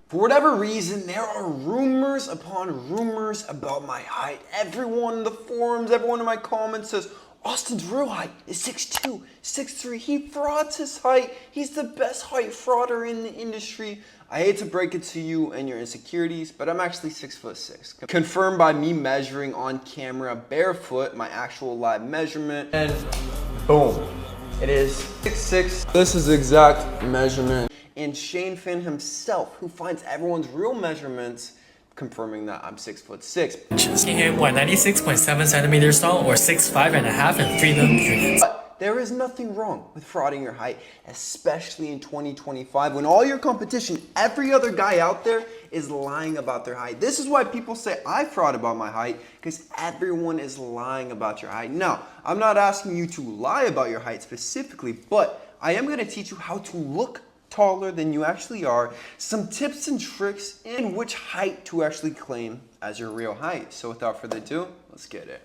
For whatever reason, there are rumors upon rumors about my height. Everyone in the forums, everyone in my comments says, Austin's real height is 6'2", 6'3". He frauds his height. He's the best height frauder in the industry. I hate to break it to you and your insecurities, but I'm actually 6'6". Confirmed by me measuring on camera barefoot, my actual live measurement. And boom, it is 6'6". This is the exact measurement. And Shane Finn himself, who finds everyone's real measurements, confirming that I'm 6'6". Him 96.7 centimeters tall, or 6'5.5" in freedom units. But there is nothing wrong with frauding your height, especially in 2025 when all your competition, every other guy out there, is lying about their height. This is why people say I fraud about my height, because everyone is lying about your height. Now, I'm not asking you to lie about your height specifically, but I am going to teach you how to look taller than you actually are, some tips and tricks, and which height to actually claim as your real height. So without further ado, let's get it.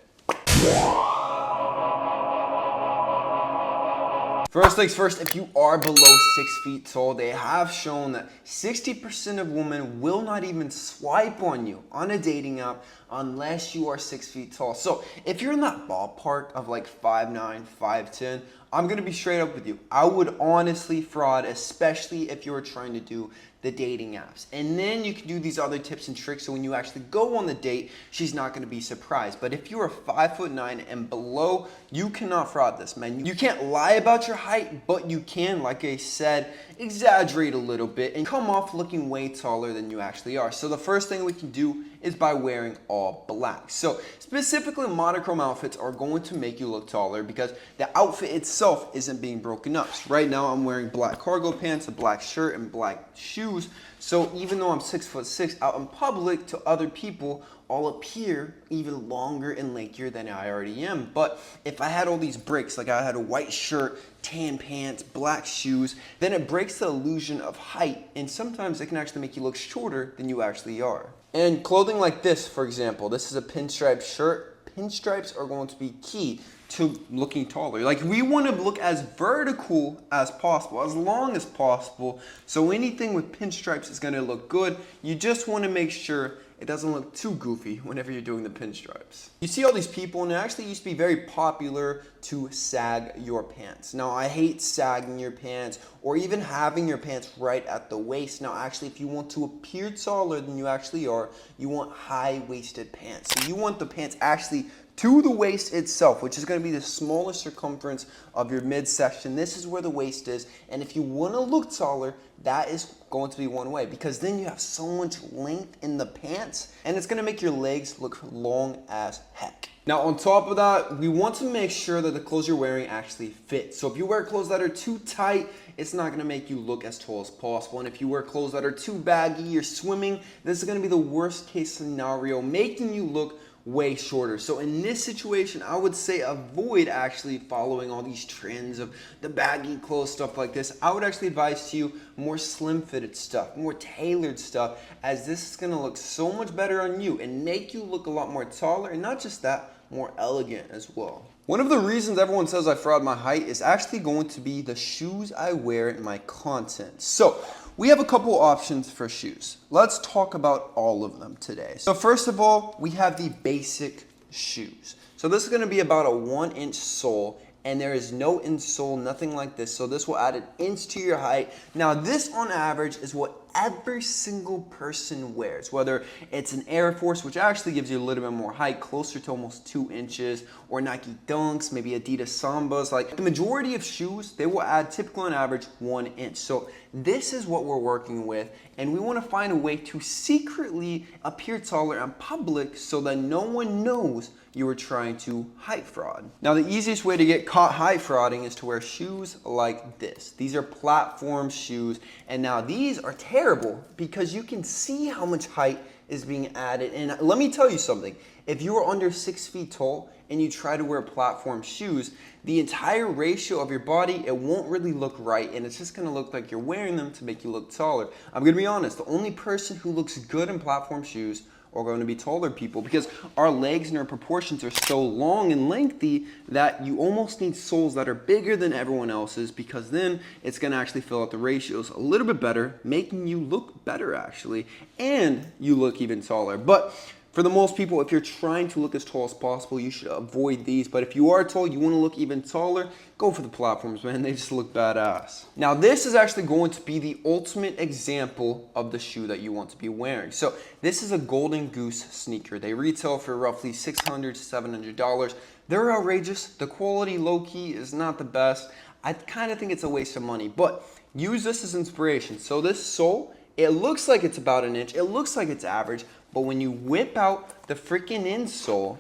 First things first, if you are below 6 feet tall, they have shown that 60% of women will not even swipe on you on a dating app unless you are 6 feet tall. So if you're in that ballpark of like 5'9", 5'10", I'm gonna be straight up with you. I would honestly fraud, especially if you're trying to do the dating apps. And then you can do these other tips and tricks so when you actually go on the date, she's not gonna be surprised. But if you are 5'9" and below, you cannot fraud this, man. You can't lie about your height, but you can, like I said, exaggerate a little bit and come off looking way taller than you actually are. So the first thing we can do is by wearing all black. So specifically, monochrome outfits are going to make you look taller because the outfit itself isn't being broken up. So right now I'm wearing black cargo pants, a black shirt, and black shoes. So even though I'm 6'6", out in public to other people, I'll appear even longer and lankier than I already am. But if I had all these breaks, like I had a white shirt, tan pants, black shoes, then it breaks the illusion of height, and sometimes it can actually make you look shorter than you actually are. And clothing like this, for example, this is a pinstripe shirt. Pinstripes are going to be key to looking taller. Like, we want to look as vertical as possible, as long as possible. So anything with pinstripes is going to look good. You just want to make sure it doesn't look too goofy whenever you're doing the pinstripes. You see all these people, and it actually used to be very popular to sag your pants. Now, I hate sagging your pants or even having your pants right at the waist. Now, actually, if you want to appear taller than you actually are, you want high-waisted pants. So you want the pants actually to the waist itself, which is going to be the smallest circumference of your midsection. This is where the waist is, and if you want to look taller, that is going to be one way, because then you have so much length in the pants, and it's going to make your legs look long as heck. Now, on top of that, we want to make sure that the clothes you're wearing actually fit. So if you wear clothes that are too tight, it's not going to make you look as tall as possible. And if you wear clothes that are too baggy, you're swimming, this is going to be the worst case scenario, making you look way shorter. So in this situation, I would say avoid actually following all these trends of the baggy clothes, stuff like this. I would actually advise to you more slim fitted stuff, more tailored stuff, as this is going to look so much better on you and make you look a lot more taller, and not just that, more elegant as well. One of the reasons everyone says I fraud my height is actually going to be the shoes I wear in my content. So we have a couple options for shoes. Let's talk about all of them today. So first of all, we have the basic shoes. So this is going to be about a 1-inch sole, and there is no insole, nothing like this. So this will add an inch to your height. Now this on average is what every single person wears, whether it's an Air Force, which actually gives you a little bit more height, closer to almost 2 inches, or Nike Dunks, maybe Adidas Sambas. Like the majority of shoes, they will add typically on average 1 inch. So this is what we're working with, and we want to find a way to secretly appear taller in public so that no one knows you were trying to height fraud. Now, the easiest way to get caught height frauding is to wear shoes like this. These are platform shoes, and now these are terrible because you can see how much height is being added. And let me tell you something, if you are under 6 feet tall and you try to wear platform shoes, the entire ratio of your body, it won't really look right, and it's just gonna look like you're wearing them to make you look taller. I'm gonna be honest, the only person who looks good in platform shoes are going to be taller people because our legs and our proportions are so long and lengthy that you almost need soles that are bigger than everyone else's, because then it's going to actually fill out the ratios a little bit better, making you look better actually, and you look even taller. But for the most people, if you're trying to look as tall as possible, you should avoid these. But if you are tall, you want to look even taller, go for the platforms, man. They just look badass. Now, this is actually going to be the ultimate example of the shoe that you want to be wearing. So this is a Golden Goose sneaker. They retail for roughly $600 to $700. They're outrageous. The quality, low-key, is not the best. I kind of think it's a waste of money, but use this as inspiration. So this sole, it looks like it's about an inch. It looks like it's average. But when you whip out the freaking insole,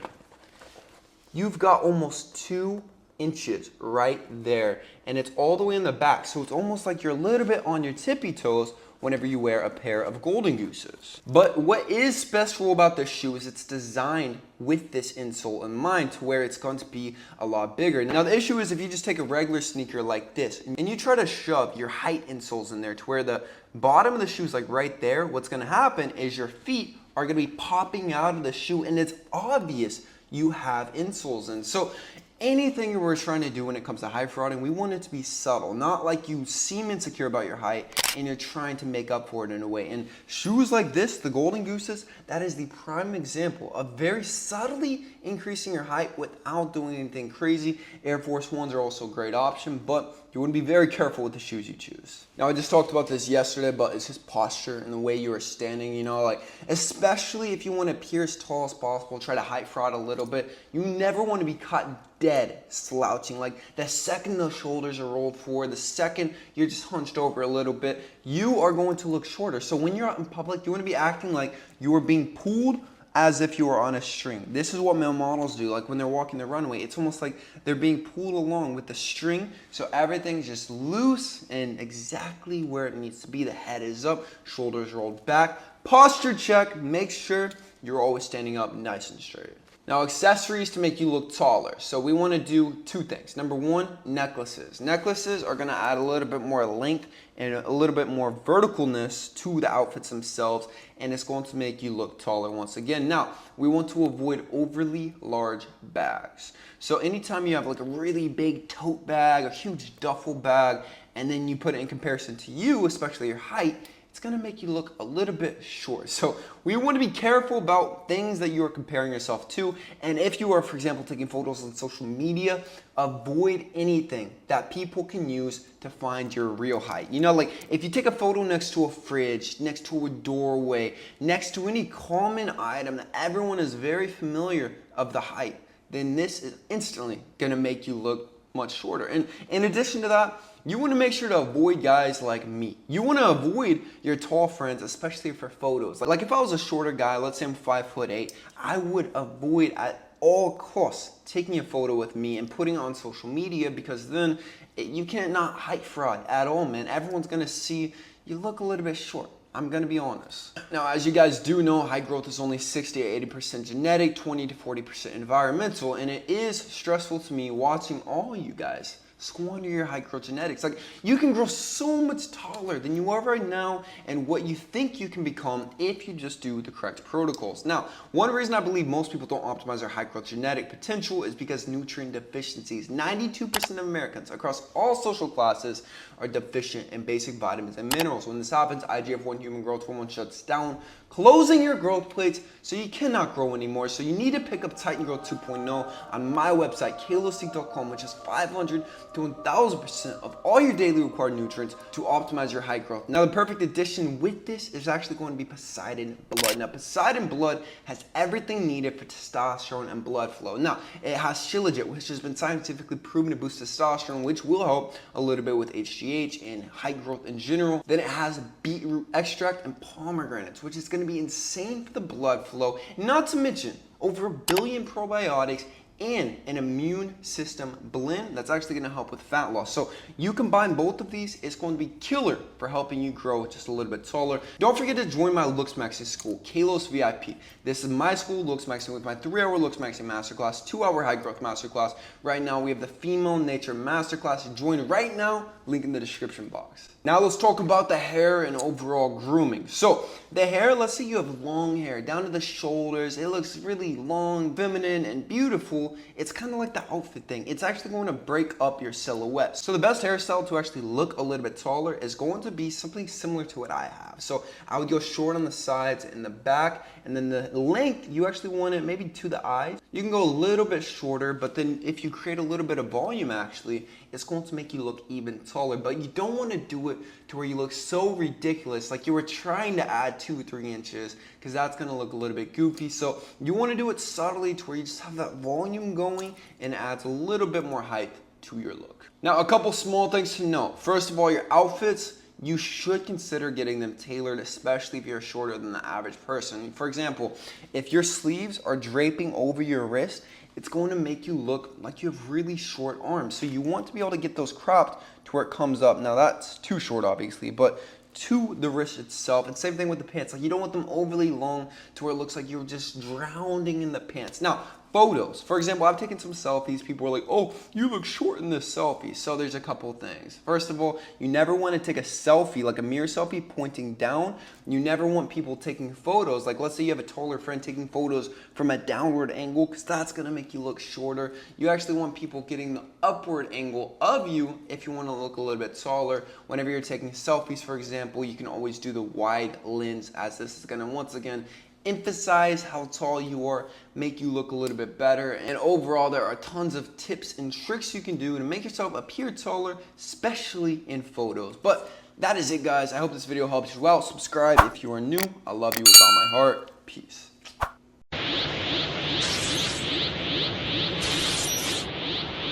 you've got almost 2 inches right there. And it's all the way in the back. So it's almost like you're a little bit on your tippy toes whenever you wear a pair of Golden Gooses. But what is special about this shoe is it's designed with this insole in mind, to where it's going to be a lot bigger. Now the issue is if you just take a regular sneaker like this and you try to shove your height insoles in there to where the bottom of the shoe is like right there, what's going to happen is your feet are going to be popping out of the shoe, and it's obvious you have insoles in. So anything we're trying to do when it comes to height frauding, we want it to be subtle, not like you seem insecure about your height and you're trying to make up for it in a way. And shoes like this, the Golden Gooses, that is the prime example of very subtly increasing your height without doing anything crazy. Air Force Ones are also a great option, but you want to be very careful with the shoes you choose. Now, I just talked about this yesterday, but it's just posture and the way you are standing, you know, like, especially if you want to appear as tall as possible, try to height fraud a little bit, you never want to be caught dead slouching. Like, the second the shoulders are rolled forward, the second you're just hunched over a little bit, you are going to look shorter. So when you're out in public, you want to be acting like you are being pulled as if you were on a string. This is what male models do. Like when they're walking the runway, it's almost like they're being pulled along with the string. So everything's just loose and exactly where it needs to be. The head is up, shoulders rolled back. Posture check, make sure you're always standing up nice and straight. Now, accessories to make you look taller. So we want to do 2 things. Number 1, necklaces. Necklaces are going to add a little bit more length and a little bit more verticalness to the outfits themselves, and it's going to make you look taller once again. Now, we want to avoid overly large bags. So anytime you have like a really big tote bag, a huge duffel bag, and then you put it in comparison to you, especially your height, it's gonna make you look a little bit short. So we want to be careful about things that you are comparing yourself to. And if you are, for example, taking photos on social media, avoid anything that people can use to find your real height. You know, like if you take a photo next to a fridge, next to a doorway, next to any common item that everyone is very familiar of the height, then this is instantly gonna make you look much shorter. And in addition to that, you want to make sure to avoid guys like me. You want to avoid your tall friends, especially for photos. Like if I was a shorter guy, let's say I'm 5'8", I would avoid at all costs taking a photo with me and putting it on social media, because then you cannot height fraud at all, man. Everyone's going to see you look a little bit short. I'm going to be honest. Now, as you guys do know, height growth is only 60 to 80% genetic, 20 to 40% environmental, and it is stressful to me watching all you guys squander your height growth genetics. Like, you can grow so much taller than you are right now and what you think you can become if you just do the correct protocols. Now, one reason I believe most people don't optimize their height growth genetic potential is because nutrient deficiencies. 92% of Americans across all social classes are deficient in basic vitamins and minerals. When this happens, IGF-1 human growth hormone shuts down, closing your growth plates, so you cannot grow anymore. So you need to pick up Titan Growth 2.0 on my website, kalosique.com, which has 500 to 1000% of all your daily required nutrients to optimize your height growth. Now, the perfect addition with this is actually going to be Poseidon Blood. Now, Poseidon Blood has everything needed for testosterone and blood flow. Now, it has shilajit, which has been scientifically proven to boost testosterone, which will help a little bit with HGH and height growth in general. Then it has beetroot extract and pomegranates, which is going to be insane for the blood flow. Not to mention over 1 billion probiotics and an immune system blend that's actually going to help with fat loss. So you combine both of these, it's going to be killer for helping you grow just a little bit taller. Don't forget to join my Looks Maxing school, Kalos VIP. This is my school, Looks Maxing, with my 3-hour Looks Maxing masterclass, 2-hour high growth masterclass. Right now we have the female nature masterclass. Join right now, link in the description box. Now let's talk about the hair and overall grooming. So the hair, let's say you have long hair down to the shoulders. It looks really long, feminine, and beautiful. It's kind of like the outfit thing. It's actually going to break up your silhouette. So the best hairstyle to actually look a little bit taller is going to be something similar to what I have. So I would go short on the sides and the back, and then the length, you actually want it maybe to the eyes. You can go a little bit shorter, but then if you create a little bit of volume, actually, it's going to make you look even taller. But you don't want to do it to where you look so ridiculous, like you were trying to add 2-3 inches, because that's going to look a little bit goofy. So you want to do it subtly to where you just have that volume going and adds a little bit more height to your look. Now, a couple small things to note. First of all, your outfits, you should consider getting them tailored, especially if you're shorter than the average person. For example, if your sleeves are draping over your wrist, it's going to make you look like you have really short arms. So you want to be able to get those cropped to where it comes up. Now that's too short, obviously, but to the wrist itself. And same thing with the pants. Like, you don't want them overly long to where it looks like you're just drowning in the pants. Now, photos. For example, I've taken some selfies. People are like, oh, you look short in this selfie. So there's a couple of things. First of all, you never want to take a selfie, like a mirror selfie, pointing down. You never want people taking photos. Like, let's say you have a taller friend taking photos from a downward angle, because that's going to make you look shorter. You actually want people getting the upward angle of you if you want to look a little bit taller. Whenever you're taking selfies, for example, you can always do the wide lens, as this is going to, once again, emphasize how tall you are, make you look a little bit better. And overall, there are tons of tips and tricks you can do to make yourself appear taller, especially in photos. But that is it, guys. I hope this video helps you out. Subscribe if you are new. I love you with all my heart. Peace.